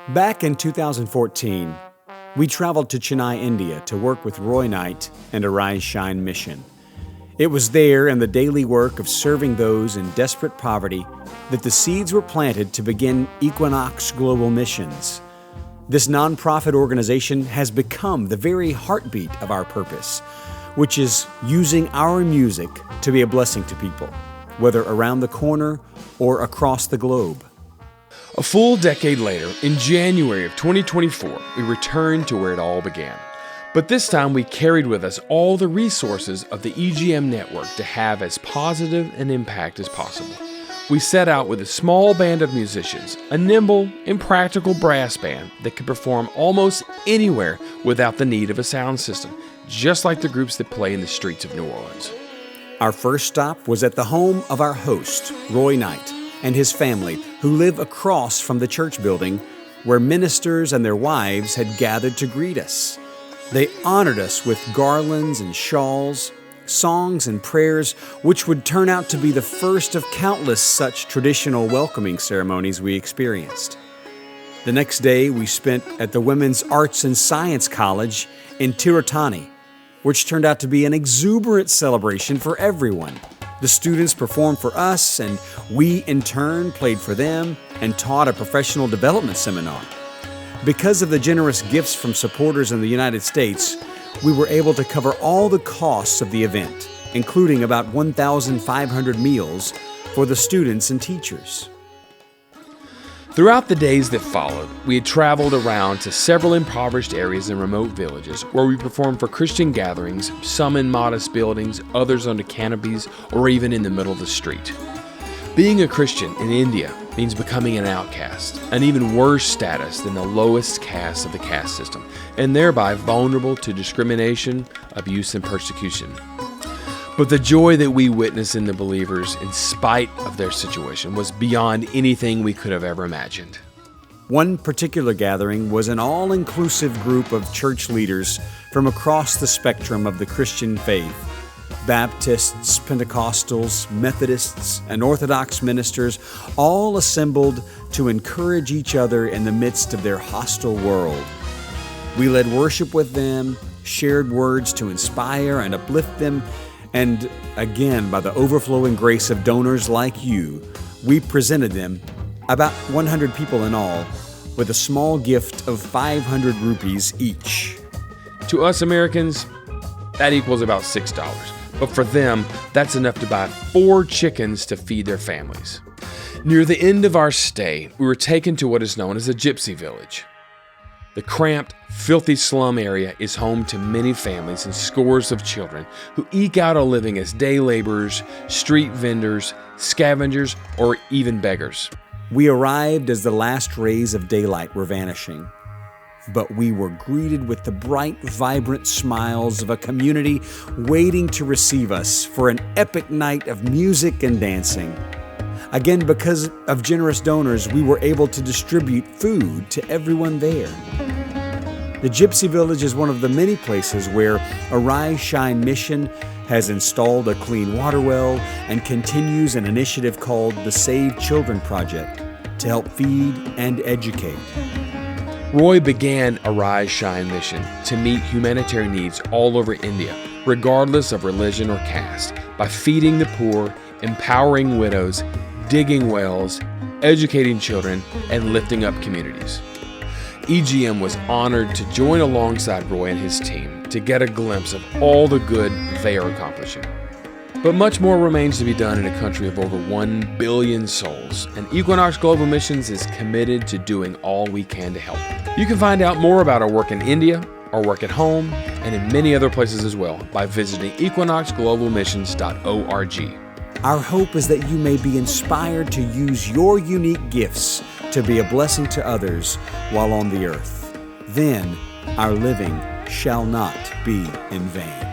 Back in 2014, we traveled to Chennai, India to work with Roy Knight and Arise Shine Mission. It was there in the daily work of serving those in desperate poverty that the seeds were planted to begin Equinox Global Missions. This nonprofit organization has become the very heartbeat of our purpose, which is using our music to be a blessing to people, whether around the corner or across the globe. A full decade later, in January of 2024, we returned to where it all began. But this time we carried with us all the resources of the EGM network to have as positive an impact as possible. We set out with a small band of musicians, a nimble, impractical brass band that could perform almost anywhere without the need of a sound system, just like the groups that play in the streets of New Orleans. Our first stop was at the home of our host, Roy Knight, and his family, who live across from the church building where ministers and their wives had gathered to greet us. They honored us with garlands and shawls, songs and prayers, which would turn out to be the first of countless such traditional welcoming ceremonies we experienced. The next day, we spent at the Women's Arts and Science College in Tirutani, which turned out to be an exuberant celebration for everyone. The students performed for us, and we, in turn, played for them and taught a professional development seminar. Because of the generous gifts from supporters in the United States, we were able to cover all the costs of the event, including about 1,500 meals for the students and teachers. Throughout the days that followed, we had traveled around to several impoverished areas and remote villages where we performed for Christian gatherings, some in modest buildings, others under canopies, or even in the middle of the street. Being a Christian in India means becoming an outcast, an even worse status than the lowest caste of the caste system, and thereby vulnerable to discrimination, abuse, and persecution. But the joy that we witnessed in the believers, in spite of their situation, was beyond anything we could have ever imagined. One particular gathering was an all-inclusive group of church leaders from across the spectrum of the Christian faith. Baptists, Pentecostals, Methodists, and Orthodox ministers all assembled to encourage each other in the midst of their hostile world. We led worship with them, shared words to inspire and uplift them, and again, by the overflowing grace of donors like you, we presented them, about 100 people in all, with a small gift of 500 rupees each. To us Americans, that equals about $6. But for them, that's enough to buy 4 chickens to feed their families. Near the end of our stay, we were taken to what is known as a gypsy village. The cramped, filthy slum area is home to many families and scores of children who eke out a living as day laborers, street vendors, scavengers, or even beggars. We arrived as the last rays of daylight were vanishing, but we were greeted with the bright, vibrant smiles of a community waiting to receive us for an epic night of music and dancing. Again, because of generous donors, we were able to distribute food to everyone there. The Gypsy Village is one of the many places where Arise Shine Mission has installed a clean water well and continues an initiative called the Save Children Project to help feed and educate. Roy began Arise Shine Mission to meet humanitarian needs all over India, regardless of religion or caste, by feeding the poor, empowering widows, digging wells, educating children, and lifting up communities. EGM was honored to join alongside Roy and his team to get a glimpse of all the good they are accomplishing. But much more remains to be done in a country of over 1 billion souls, and Equinox Global Missions is committed to doing all we can to help. You can find out more about our work in India, our work at home, and in many other places as well by visiting equinoxglobalmissions.org. Our hope is that you may be inspired to use your unique gifts to be a blessing to others while on the earth. Then our living shall not be in vain.